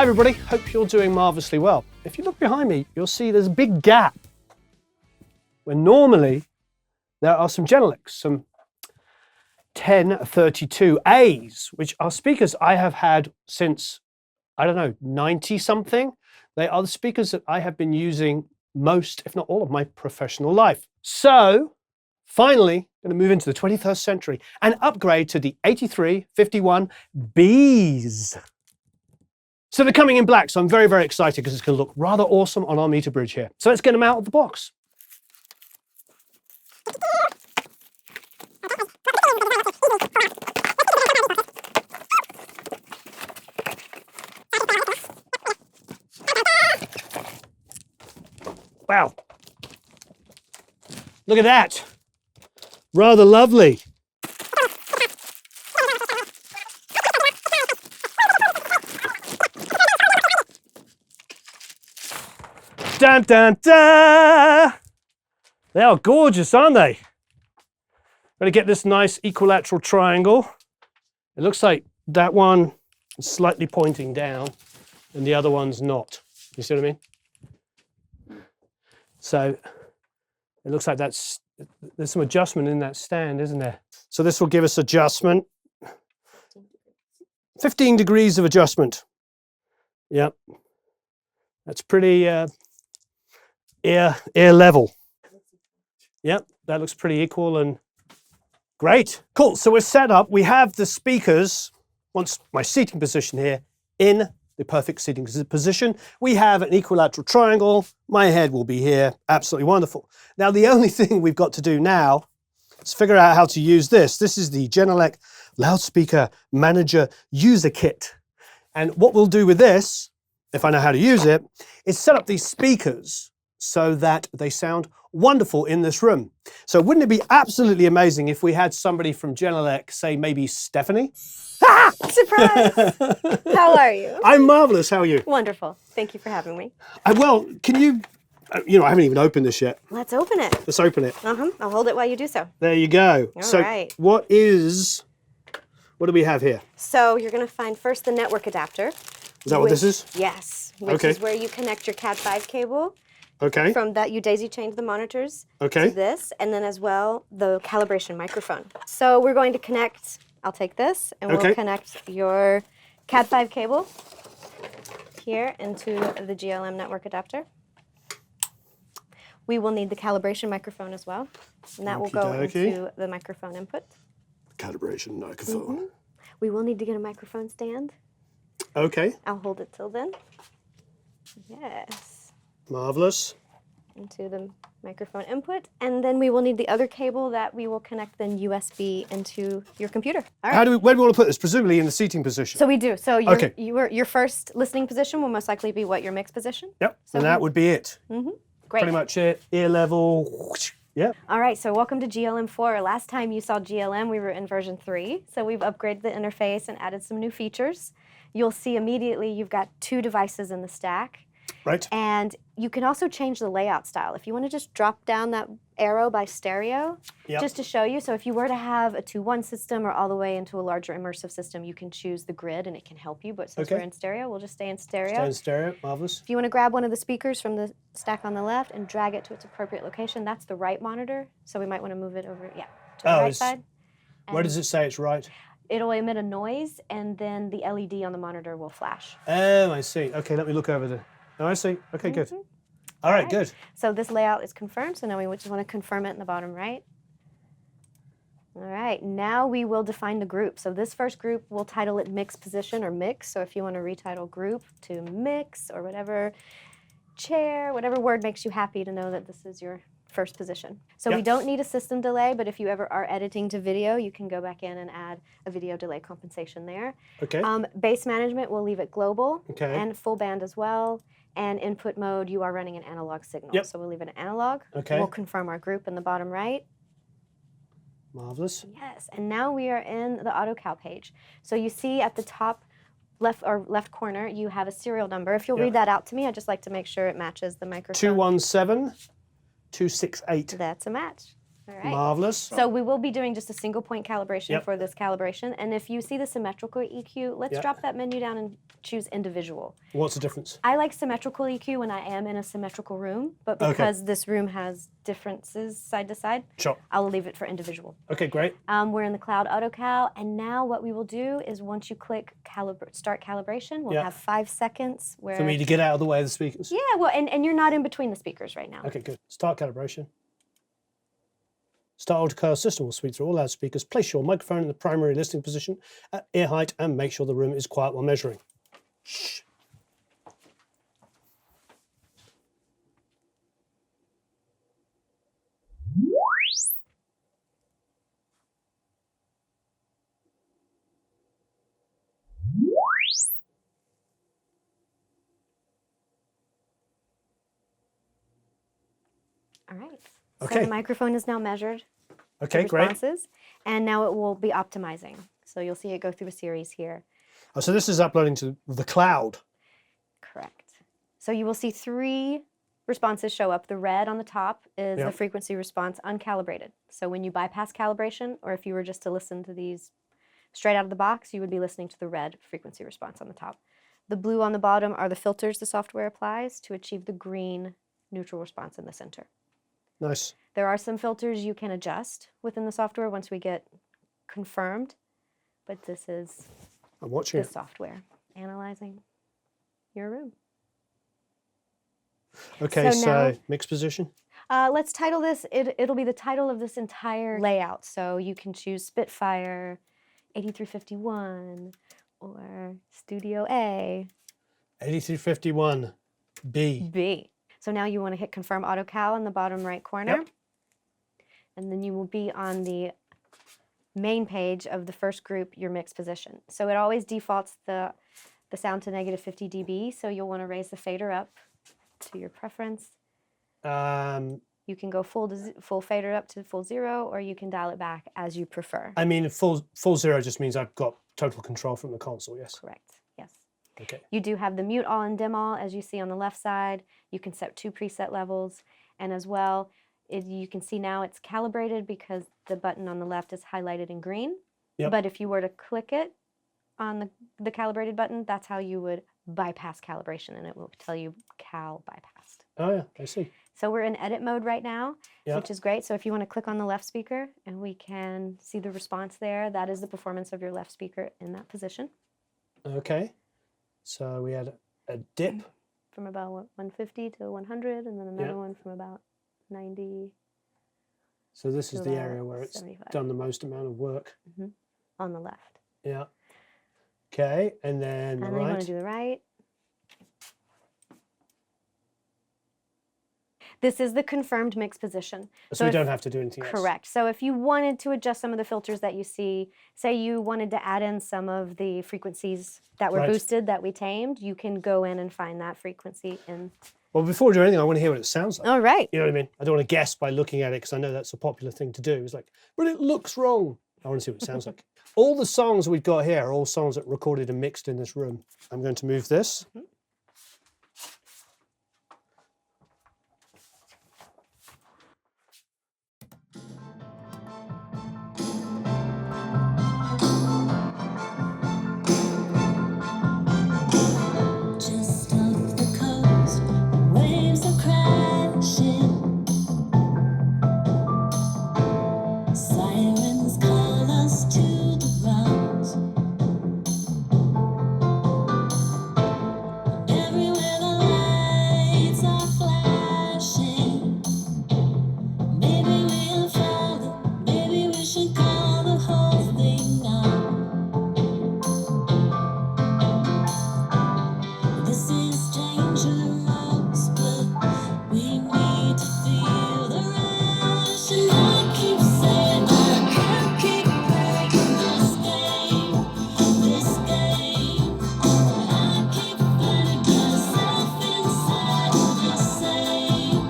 Hi everybody, hope you're doing marvellously well. If you look behind me, you'll see there's a big gap where normally there are some Genelecs, some 1032As, which are speakers I have had since, I don't know, 90 something. They are the speakers that I have been using most, if not all, of my professional life. So finally, going to move into the 21st century and upgrade to the 8351Bs. So they're coming in black, so I'm very, very excited because it's going to look rather awesome on our meter bridge here. So let's get them out of the box. Wow. Look at that. Rather lovely. Dun, dun, dun. They are gorgeous, aren't they? Got to get this nice equilateral triangle. It looks like that one is slightly pointing down and the other one's not. You see what I mean? So it looks like there's some adjustment in that stand, isn't there? So this will give us adjustment. 15 degrees of adjustment. Yep. That's pretty ear level. Yep, that looks pretty equal and great. Cool, so we're set up. We have the speakers, once my seating position here, in the perfect seating position. We have an equilateral triangle. My head will be here. Absolutely wonderful. Now, the only thing we've got to do now is figure out how to use this. This is the Genelec Loudspeaker Manager User Kit. And what we'll do with this, if I know how to use it, is set up these speakers so that they sound wonderful in this room. So wouldn't it be absolutely amazing if we had somebody from Genelec, say maybe Stephanie? Ah! Surprise! How are you? I'm marvelous. How are you? Wonderful. Thank you for having me. Well, can you, I haven't even opened this yet. Let's open it. Let's open it. I'll hold it while you do so. There you go. All right. What do we have here? So you're going to find first the network adapter. Is that what this is? Yes. Which is where you connect your Cat5 cable. Okay. From that, you daisy chained the monitors to this, and then as well, the calibration microphone. So we're going to connect, I'll take this, and we'll connect your Cat5 cable here into the GLM network adapter. We will need the calibration microphone as well, and that will go into the microphone input. Calibration microphone. We will need to get a microphone stand. Okay. I'll hold it till then. Yes. Marvelous. Into the microphone input, and then we will need the other cable that we will connect then USB into your computer. All right. Where do we want to put this? Presumably in the seating position. So we do. So your first listening position will most likely be what, your mix position? Yep. So and that would be it. Great. Pretty much it. Ear level. Yeah. All right, so welcome to GLM 4. Last time you saw GLM, we were in version 3. So we've upgraded the interface and added some new features. You'll see immediately you've got 2 devices in the stack. Right. And you can also change the layout style. If you want to just drop down that arrow by stereo, just to show you. So if you were to have a 2-1 system or all the way into a larger immersive system, you can choose the grid and it can help you. But since we're in stereo, we'll just stay in stereo. Stay in stereo, marvelous. If you want to grab one of the speakers from the stack on the left and drag it to its appropriate location, that's the right monitor. So we might want to move it over, to the right side. Where does it say it's right? It'll emit a noise and then the LED on the monitor will flash. Oh, I see. Okay, let me look over there. Oh, I see. Okay, good. All right, good. So this layout is confirmed, so now we just want to confirm it in the bottom right. All right, now we will define the group. So this first group, we'll title it mix position or mix. So if you want to retitle group to mix or whatever, chair, whatever word makes you happy to know that this is your first position. So we don't need a system delay, but if you ever are editing to video, you can go back in and add a video delay compensation there. Okay. Bass management, we'll leave it global and full band as well. And input mode, you are running an analog signal. So we'll leave it an analog. Okay. We'll confirm our group in the bottom right. Marvelous. Yes, and now we are in the AutoCal page. So you see at the top left corner, you have a serial number. If you'll read that out to me, I'd just like to make sure it matches the microphone. 217-268. That's a match. All right. Marvelous. So we will be doing just a single point calibration Yep. for this calibration. And if you see the symmetrical EQ, let's Yep. drop that menu down and choose individual. What's the difference? I like symmetrical EQ when I am in a symmetrical room, but because this room has differences side to side, Sure. I'll leave it for individual. Okay, great. We're in the cloud AutoCal, and now what we will do is once you click start calibration, we'll have 5 seconds where... For me to get out of the way of the speakers? Yeah, well, and you're not in between the speakers right now. Okay, good. Start calibration. Start AutoCal system will sweep through all loudspeakers. Place your microphone in the primary listening position at ear height and make sure the room is quiet while measuring. Shh. All right. Okay. So the microphone is now measured. Okay, the great. responses, and now it will be optimizing. So you'll see it go through a series here. Oh, so this is uploading to the cloud. Correct. So you will see 3 responses show up. The red on the top is the frequency response uncalibrated. So when you bypass calibration, or if you were just to listen to these straight out of the box, you would be listening to the red frequency response on the top. The blue on the bottom are the filters the software applies to achieve the green neutral response in the center. Nice. There are some filters you can adjust within the software once we get confirmed, but this is I'm watching the it. software analyzing your room. Okay, So so now- mix position. Let's title this, it'll be the title of this entire layout. So you can choose Spitfire, 8351, or Studio A. 8351B. B. So now you want to hit Confirm AutoCal in the bottom right corner. Yep. And then you will be on the main page of the first group, your mix position. So it always defaults the sound to negative 50 dB, so you'll want to raise the fader up to your preference. You can go full fader up to full 0, or you can dial it back as you prefer. I mean, full 0 just means I've got total control from the console, yes? Correct, yes. Okay. You do have the mute all and dim all, as you see on the left side. You can set 2 preset levels, and as well, you can see now it's calibrated because the button on the left is highlighted in green. Yep. But if you were to click it on the calibrated button, that's how you would bypass calibration, and it will tell you cal bypassed. Oh yeah, I see. So we're in edit mode right now, Yeah. which is great. So if you want to click on the left speaker, and we can see the response there, that is the performance of your left speaker in that position. Okay. So we had a dip. From about 150 to 100, and then another one from about 90 So this is to the about area where it's 75. done the most amount of work. On the left. Yeah. Okay, and then And the then you want right. to do the right. This is the confirmed mix position. So we if- don't have to do anything else. Correct. So if you wanted to adjust some of the filters that you see, say you wanted to add in some of the frequencies that were Right. boosted that we tamed, you can go in and find that frequency in. Well, before we do anything, I want to hear what it sounds like. All right. You know what I mean? I don't want to guess by looking at it because I know that's a popular thing to do. It's like, but it looks wrong. I want to see what it sounds like. All the songs we've got here are all songs that were recorded and mixed in this room. I'm going to move this. Just off the coast, waves are crashing. Sirens call us to the ground. Everywhere the lights are flashing. Maybe we'll fall, maybe we should call the whole thing now. This is dangerous, but we need to feel the rush. And I keep saying I can't keep playing this game. I keep finding myself inside the same.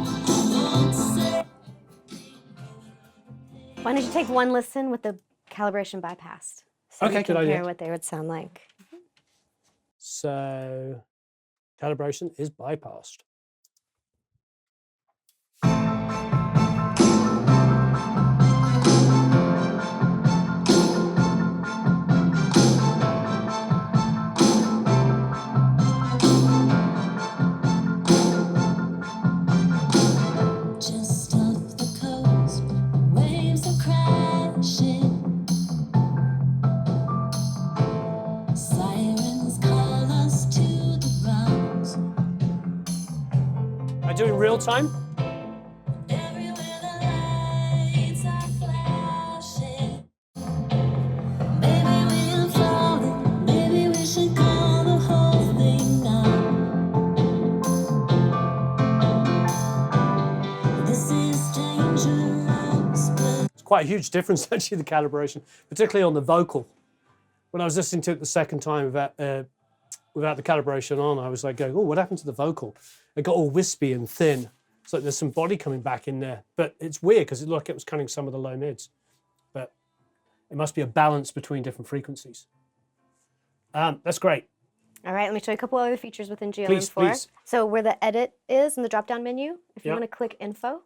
Why don't you take one listen with the calibration bypassed? So Okay, you can good idea. hear what they would sound like. So calibration is bypassed. time. Everywhere the lights are flashing. Maybe we're falling. Maybe we should call the whole thing now. This is dangerous, but It's quite a huge difference actually, the calibration, particularly on the vocal. When I was listening to it the second time without the calibration on, I was like going, oh, what happened to the vocal? It got all wispy and thin. It's like there's some body coming back in there. But it's weird because it looked like it was cutting some of the low mids. But it must be a balance between different frequencies. That's great. All right, let me show you a couple other features within GLM4. Please. So where the edit is in the drop-down menu, if you Yep. want to click info,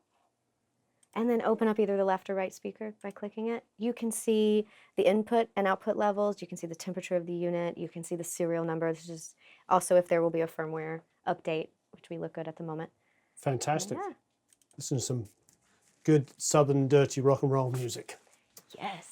and then open up either the left or right speaker by clicking it, you can see the input and output levels, you can see the temperature of the unit, you can see the serial number. This is also if there will be a firmware update, which we look good at the moment. Fantastic. Yeah. Listen to some good southern dirty rock and roll music. Yes.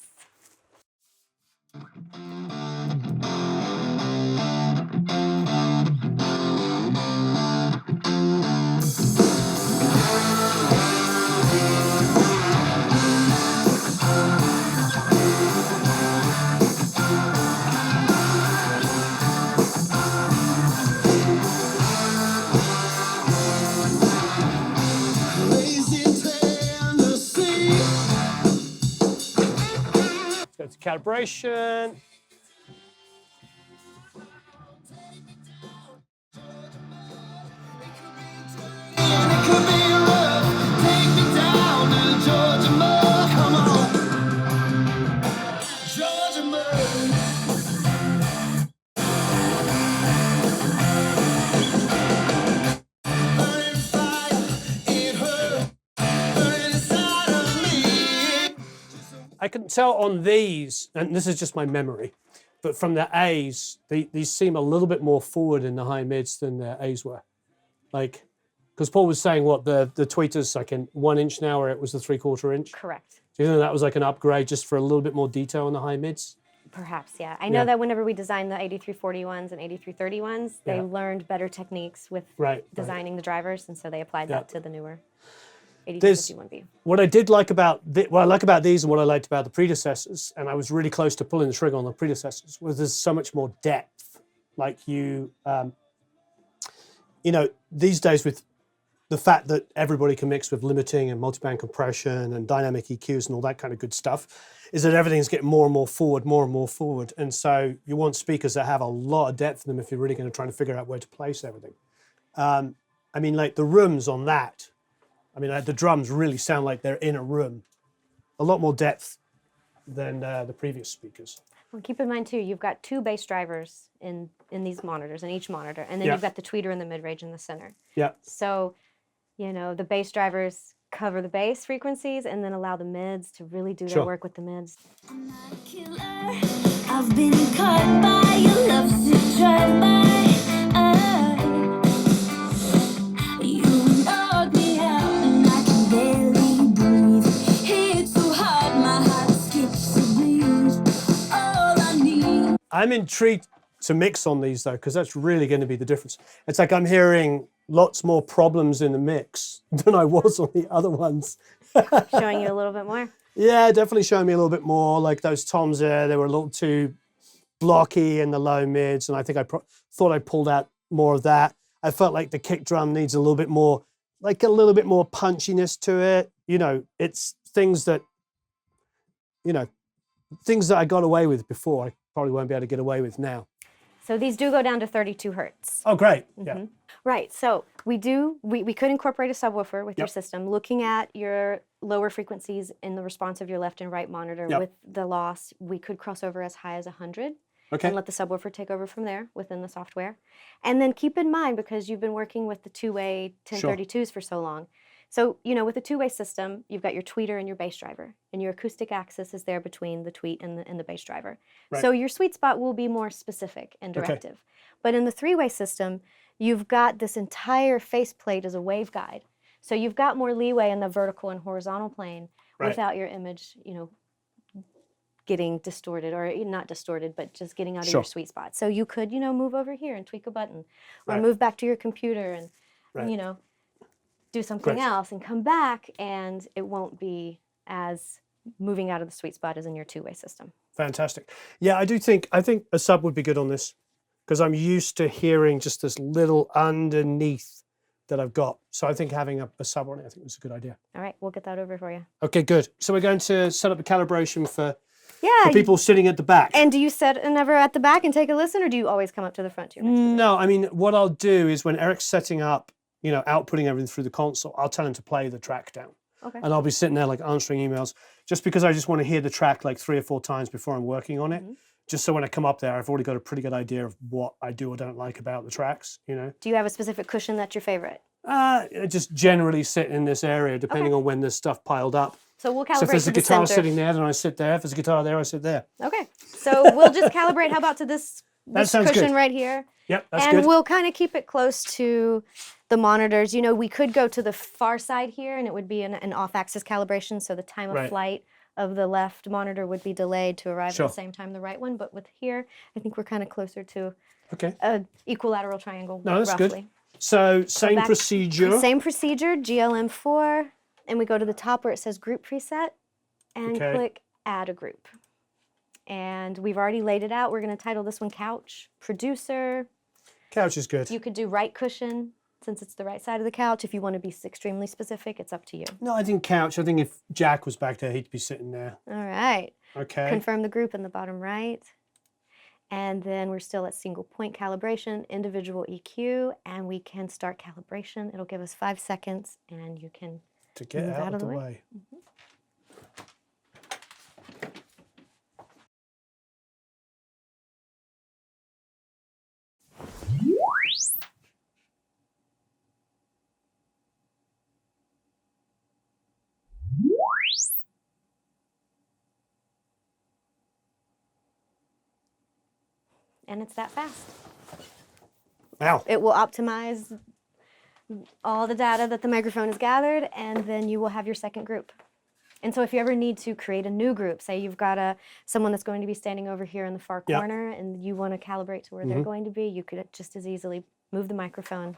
crazy Tennessee. Let's go to calibration. And it could be rough. Take me down to Georgia mud. Come on, Georgia mud. Burning fire in her, burning inside of me. I can tell on these, and this is just my memory, but from the A's, these seem a little bit more forward in the high mids than the A's were. Like, because Paul was saying what the tweeters like in 1 inch now, where it was the 3/4 inch. Correct. Do you think that was like an upgrade just for a little bit more detail in the high mids? Perhaps, yeah. I know Yeah. that whenever we designed the 8341s and 8331s, they Yeah. learned better techniques with Right. designing the drivers, and so they applied Yeah. that to the newer There's- 8351B. What I did like about what I like about these and what I liked about the predecessors, and I was really close to pulling the trigger on the predecessors, was there's so much more depth. Like you know, these days with the fact that everybody can mix with limiting and multiband compression and dynamic EQs and all that kind of good stuff, is that everything's getting more and more forward. And so you want speakers that have a lot of depth in them if you're really going to try to figure out where to place everything. I mean, like the rooms on that, I mean, the drums really sound like they're in a room. A lot more depth than the previous speakers. Well, keep in mind too, you've got 2 bass drivers in these monitors, in each monitor, and then Yeah. you've got the tweeter and the mid-range in the center. Yeah, So, you know, the bass drivers cover the bass frequencies and then allow the mids to really do their Sure. work with the mids. I'm not a killer. I've been caught by your love to drive by. You knocked me out and I can barely breathe. Hit so hard, my heart skips a beat. All I need. I'm intrigued to mix on these though, because that's really going to be the difference. It's like I'm hearing lots more problems in the mix than I was on the other ones. Showing you a little bit more. Yeah, definitely showing me a little bit more. Like those toms there, they were a little too blocky in the low mids, and I think I thought I pulled out more of that. I felt like the kick drum needs a little bit more, like a little bit more punchiness to it. You know, it's things that, you know, things that I got away with before, I probably won't be able to get away with now. So these do go down to 32 hertz. Oh, great. Yeah. Right, so we could incorporate a subwoofer with your Yep. system, looking at your lower frequencies in the response of your left and right monitor. Yep. With the loss, we could cross over as high as 100 Okay. and let the subwoofer take over from there within the software. And then keep in mind, because you've been working with the two-way 1032s for so long, so, you know, with a two-way system, you've got your tweeter and your bass driver, and your acoustic axis is there between the tweet and the bass driver. Right. So your sweet spot will be more specific and Okay. directive. But in the three-way system, you've got this entire faceplate as a waveguide. So you've got more leeway in the vertical and horizontal plane Right. without your image, you know, getting distorted, or not distorted, but just getting out of Sure. your sweet spot. So you could, you know, move over here and tweak a button, or Right. move back to your computer and, Right. you know, do something Great. else and come back, and it won't be as moving out of the sweet spot as in your two-way system. Fantastic. Yeah, I think a sub would be good on this because I'm used to hearing just this little underneath that I've got. So I think having a sub on it, I think was a good idea. All right, we'll get that over for you. Okay, good. So we're going to set up the calibration for Yeah. people sitting at the back. And do you sit ever at the back and take a listen, or do you always come up to the front to your mix position? No, I mean, what I'll do is when Eric's setting up, outputting everything through the console, I'll tell him to play the track down. Okay. And I'll be sitting there like answering emails just because I just want to hear the track like 3 or 4 times before I'm working on it. Just so when I come up there, I've already got a pretty good idea of what I do or don't like about the tracks, Do you have a specific cushion that's your favorite? I just generally sit in this area depending on when there's stuff piled up. So we'll calibrate So if there's to a the guitar center. sitting there, then I sit there. If there's a guitar there, I sit there. Okay. So we'll just calibrate. How about to this sounds cushion good. right here? Yep, that's And good. we'll kind of keep it close to the monitors. We could go to the far side here, and it would be an off-axis calibration, so the time of Right. flight of the left monitor would be delayed to arrive Sure. at the same time the right one. But with here, I think we're kind of closer to Okay. a equilateral triangle, No, that's roughly. good. So same back- procedure. Same procedure, GLM4, and we go to the top where it says group preset, and Okay. click add a group. And we've already laid it out. We're going to title this one couch, producer. Couch is good. You could do right cushion since it's the right side of the couch. If you want to be extremely specific, it's up to you. No, I think couch. I think if Jack was back there, he'd be sitting there. All right. Okay. Confirm the group in the bottom right. And then we're still at single point calibration, individual EQ, and we can start calibration. It'll give us 5 seconds, and you can To get move out of the way. and it's that fast. Wow. It will optimize all the data that the microphone has gathered, and then you will have your second group. And so if you ever need to create a new group, say you've got someone that's going to be standing over here in the far Yep. corner and you want to calibrate to where they're going to be, you could just as easily move the microphone,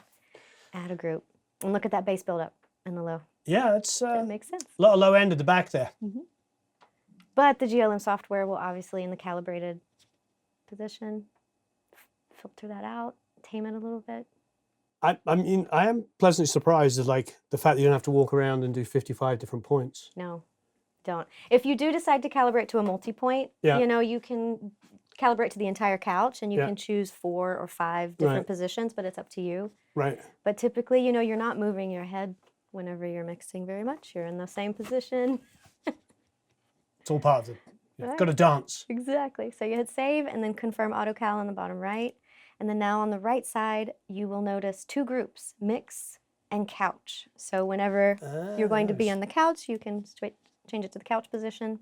add a group, and look at that bass buildup in the low. Yeah, it's That a makes sense. lot of low end at the back there. But the GLM software will obviously, in the calibrated position, filter that out, tame it a little bit. I mean, I am pleasantly surprised at like the fact that you don't have to walk around and do 55 different points. No, don't. If you do decide to calibrate to a multi-point, Yeah. you can calibrate to the entire couch and you Yeah. can choose 4 or 5 different Right. positions, but it's up to you. Right. But typically, you're not moving your head whenever you're mixing very much. You're in the same position. It's all part of it. You've Right. got to dance. Exactly. So you hit save and then confirm auto cal on the bottom right. And then now on the right side, you will notice 2 groups, mix and couch. So whenever you're going to be on the couch, you can change it to the couch position.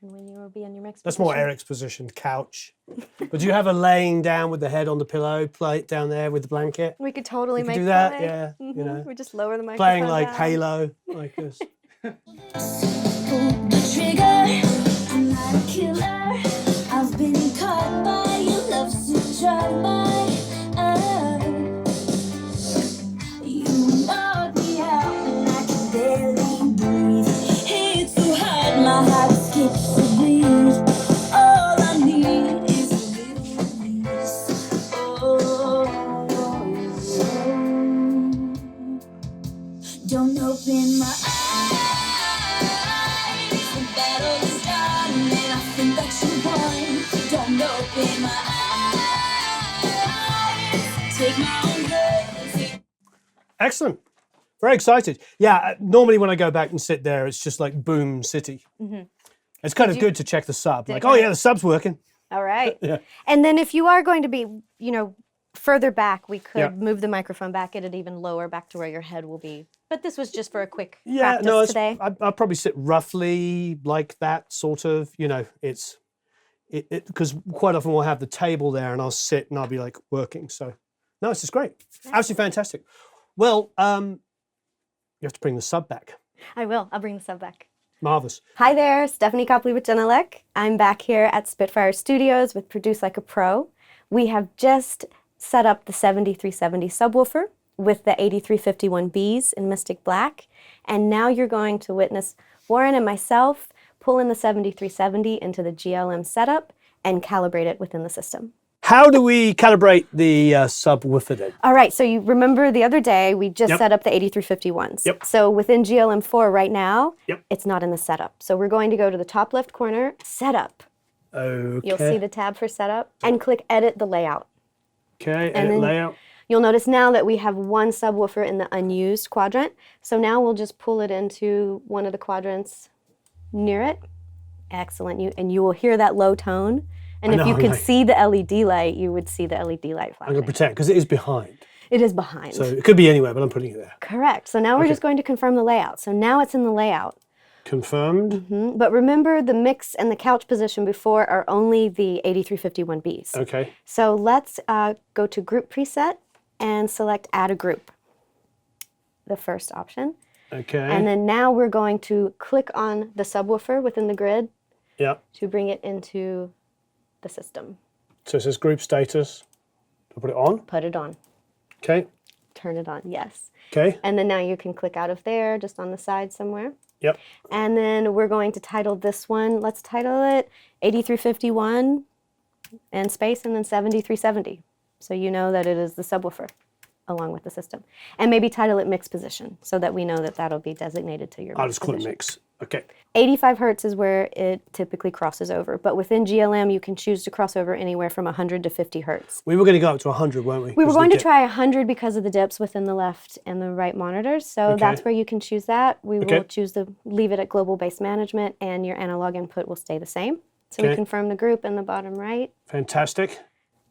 And when you will be on your mix That's position. more Eric's position, couch. But do you have a laying down with the head on the pillow, play it down there with the blanket? We could totally You could make do that, play. yeah, you know. We just lower the microphone Playing like down. Halo, like this. Pull the trigger. I'm not a killer. I've been caught by your love to drive by. You knock me out and I can barely breathe. It's so hard, my heart skips a beat. All I need is a little release. Don't open my eyes. The battle is done, and I think that you won. Don't open my eyes. Take my own blood. Excellent. Very excited. Yeah, normally when I go back and sit there, it's just like boom city. It's kind of good to check the sub. Like, oh yeah, the sub's working. All right. Yeah. And then if you are going to be, further back, we could Yeah. move the microphone back, get it even lower back to where your head will be. But this was just for a quick Yeah, practice no, today. I'll probably sit roughly like that, sort of. It's because quite often we'll have the table there, and I'll sit and I'll be like working. So, no, it's just great, absolutely fantastic. Well, you have to bring the sub back. I will. I'll bring the sub back. Marvelous. Hi there, Stephanie Copley with Genelec. I'm back here at Spitfire Studios with Produce Like a Pro. We have just set up the 7370 subwoofer with the 8351Bs in Mystic Black. And now you're going to witness Warren and myself pull in the 7370 into the GLM setup and calibrate it within the system. How do we calibrate the subwoofer then? All right, so you remember the other day we just Yep. set up the 8351s. Yep. So within GLM4 right now, Yep. it's not in the setup. So we're going to go to the top left corner, setup. Okay. You'll see the tab for setup and click edit the layout. Okay, and edit then- layout. You'll notice now that we have one subwoofer in the unused quadrant. So now we'll just pull it into one of the quadrants near it. Excellent. And you will hear that low tone. And I if you know, could right. see the LED light, you would see the LED light I'm flashing. going to pretend, because it is behind. It is behind. So it could be anywhere, but I'm putting it there. Correct. So now we're Okay. just going to confirm the layout. So now it's in the layout. Confirmed. But remember, the mix and the couch position before are only the 8351Bs. Okay. So let's go to Group Preset and select Add a Group, the first option. Okay. And then now we're going to click on the subwoofer within the grid Yeah. to bring it into the system. So it says group status. I'll put it on. Put it on. Okay. Turn it on, yes. Okay. And then now you can click out of there, just on the side somewhere. Yep. And then we're going to title this one, let's title it 8351 and space and then 7370. So you know that it is the subwoofer along with the system. And maybe title it mix position so that we know that that'll be designated to your I'll mix just call it position. mix. Okay. 85 hertz is where it typically crosses over, but within GLM you can choose to cross over anywhere from 100 to 50 hertz. We were going to go up to 100, weren't we? We were Because going the to try 100 because of the dips within the left and the right monitors, so Okay. that's where you can choose that. We Okay. will choose to leave it at global base management, and your analog input will stay the same. So Okay. we confirm the group in the bottom right. Fantastic.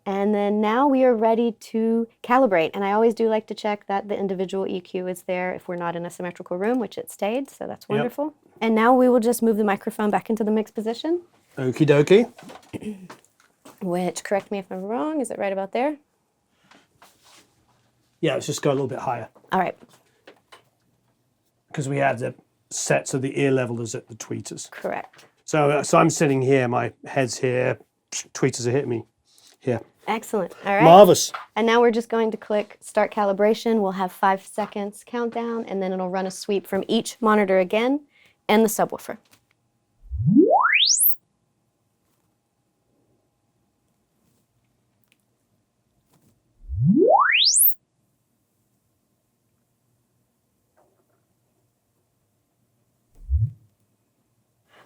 And then now we are ready to calibrate. And I always do like to check that the individual EQ is there if we're not in a symmetrical room, which it stayed, so that's wonderful. And now we will just move the microphone back into the mix position, Okie dokie. which, correct me if I'm wrong, is it right about there? Yeah, let's just go a little bit higher. All right, Because we had the set so the ear level is at the tweeters. correct. So I'm sitting here, my head's here, tweeters are hitting me here. Excellent, all right. Marvellous. And now we're just going to click Start Calibration. We'll have 5 seconds countdown, and then it'll run a sweep from each monitor again and the subwoofer.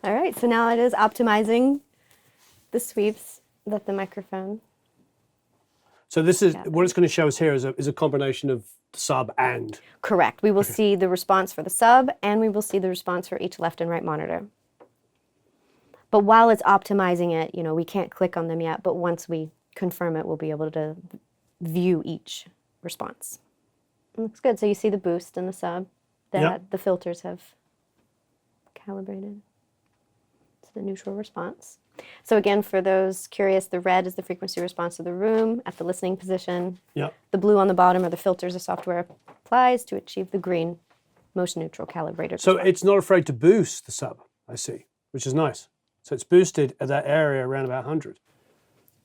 All right, so now it is optimizing the sweeps that the microphone. So this is, Yeah. what it's going to show us here is a combination of sub and. Correct. We will see the response for the sub, and we will see the response for each left and right monitor. But while it's optimizing it, you know, we can't click on them yet, but once we confirm it, we'll be able to view each response. It looks good. So you see the boost and the sub that Yep. the filters have calibrated to the neutral response. So again, for those curious, the red is the frequency response of the room at the listening position. Yeah. The blue on the bottom are the filters the software applies to achieve the green motion neutral calibrated So response. it's not afraid to boost the sub, I see, which is nice. So it's boosted at that area around about 100.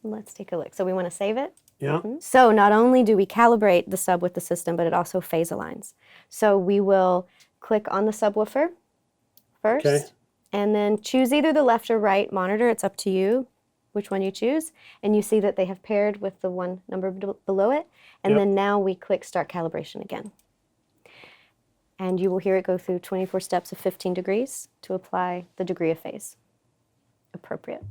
Let's take a look. So we want to save it. Yeah. So not only do we calibrate the sub with the system, but it also phase aligns. So we will click on the subwoofer first, Okay. and then choose either the left or right monitor. It's up to you which one you choose. And you see that they have paired with the one number below it. And Yep. then now we click Start Calibration again. And you will hear it go through 24 steps of 15 degrees to apply the degree of phase appropriate.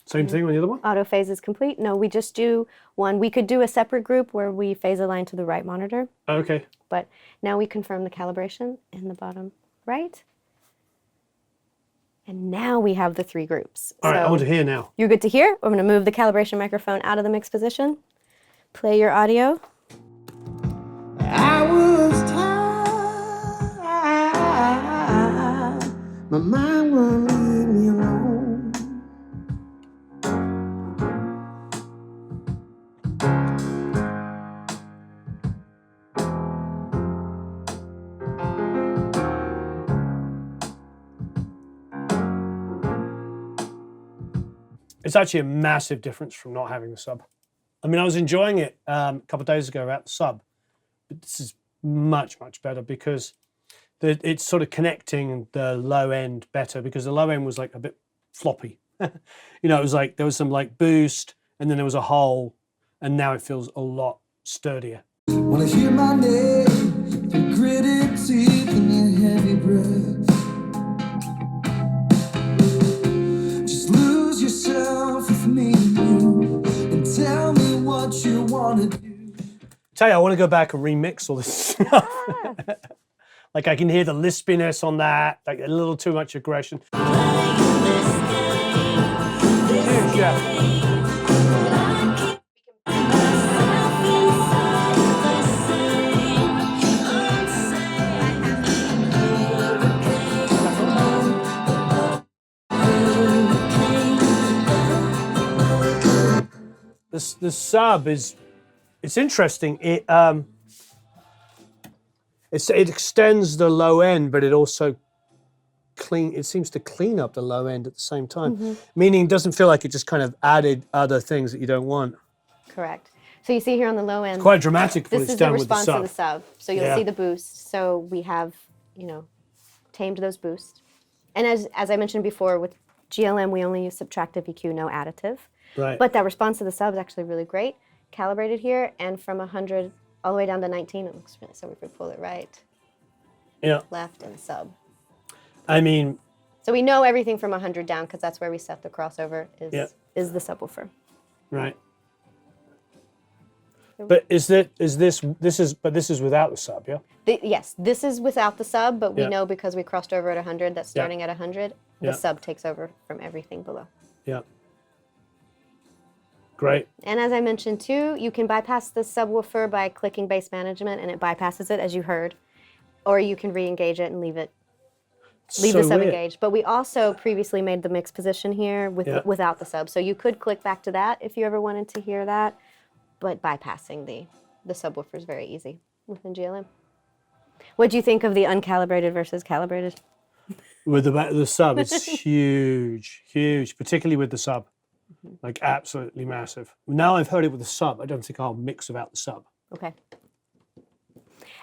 Same thing on the other one? Auto phase is complete. No, we just do one. We could do a separate group where we phase align to the right monitor, Okay. but now we confirm the calibration in the bottom right. And now we have the 3 groups. All right, I So want to hear now. you're good to hear. I'm going to move the calibration microphone out of the mix position. Play your audio. I was tired, my mind wouldn't leave me alone. It's actually a massive difference from not having the sub. I mean, I was enjoying it a couple of days ago without the sub, but this is much, much better because it's sort of connecting the low end better, because the low end was like a bit floppy. You know, it was like there was some like boost and then there was a hole, and now it feels a lot sturdier. Wanna hear my name, the gritted teeth and your heavy breath. Just lose yourself with me and tell me what you wanna do. Tell you, I want to go back and remix all this stuff. Like I can hear the lispiness on that, like a little too much aggression. Yeah. The sub is, it's interesting. It extends the low end, but it also it seems to clean up the low end at the same time. Meaning it doesn't feel like it just kind of added other things that you don't want. Correct. So you see here on the low end, Quite dramatic when this it's is the done with the response sub. to the sub. So you'll see the boost. So we have, you know, tamed those boosts. And as I mentioned before, with GLM, we only use subtractive EQ, no additive. Right. But that response to the sub is actually really great. Calibrated here, and from 100 all the way down to 19, it looks really, so if we pull it right, left, and sub. I mean, so we know everything from 100 down because that's where we set the crossover is the subwoofer. Right. But this is without the sub, yeah? Yes, this is without the sub, but we know because we crossed over at 100, that's starting at 100, the sub takes over from everything below. Yeah. Great. And as I mentioned too, you can bypass the subwoofer by clicking bass management, and it bypasses it, as you heard. Or you can re-engage it and leave the sub engaged. But we also previously made the mix position here without the sub. So you could click back to that if you ever wanted to hear that. But bypassing the subwoofer is very easy within GLM. What do you think of the uncalibrated versus calibrated? With the sub, it's huge, huge, particularly with the sub. Like absolutely massive. Now I've heard it with the sub, I don't think I'll mix without the sub. Okay.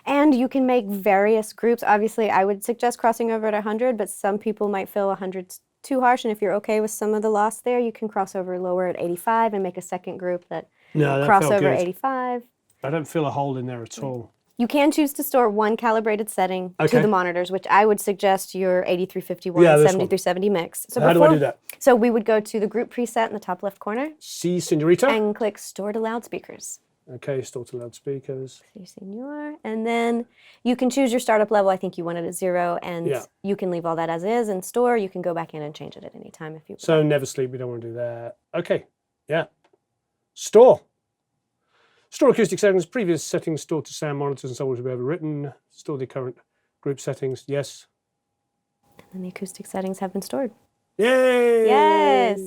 And you can make various groups. Obviously, I would suggest crossing over at 100, but some people might feel 100's too harsh, and if you're okay with some of the loss there, you can cross over lower at 85 and make a second group that cross over 85. I don't feel a hole in there at all. You can choose to store one calibrated setting to the monitors, which I would suggest your 8351 and 7370 mix. So how do I do that? So we would go to the group preset in the top left corner. Si, senorita. And click Store to Loudspeakers. Okay, store to loudspeakers. Si, senor. And then you can choose your startup level. I think you want it at 0, and you can leave all that as is and store. You can go back in and change it at any time if you want. So never sleep, we don't want to do that. Okay, yeah. Store. Store acoustic settings, previous settings stored to sound monitors and so on we've ever written. Store the current group settings, yes. And then the acoustic settings have been stored. Yay! Yes.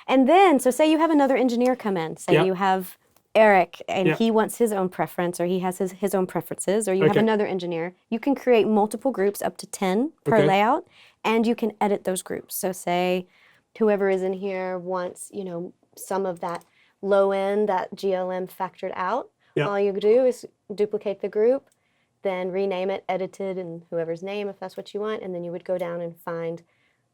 And then, so say you have another engineer come in. Say you have Eric and he wants his own preference, or he has his own preferences, or you have another engineer. You can create multiple groups up to 10 per layout, and you can edit those groups. So say whoever is in here wants, you know, some of that low end that GLM factored out. All you do is duplicate the group, then rename it, edited, and whoever's name, if that's what you want, and then you would go down and find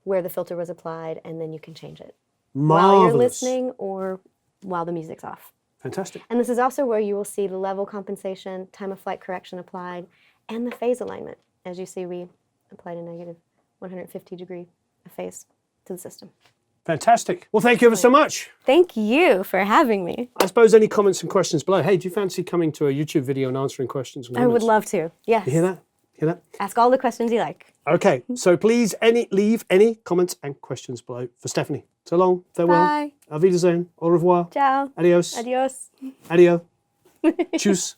where the filter was applied, and then you can change it while you're listening or while the music's off. Fantastic. And this is also where you will see the level compensation, time of flight correction applied, and the phase alignment. As you see, we applied a negative 150 degree phase to the system. Fantastic. Well, thank you ever so much. Thank you for having me. I suppose any comments and questions below. Hey, do you fancy coming to a YouTube video and answering questions? And I would love to. Yes. You hear that? Hear that? Ask all the questions you like. Okay, so please leave any comments and questions below for Stephanie. So long, farewell. Bye. Auf Wiedersehen. Au revoir. Ciao. Adios. Adios. Adio. Tschüss.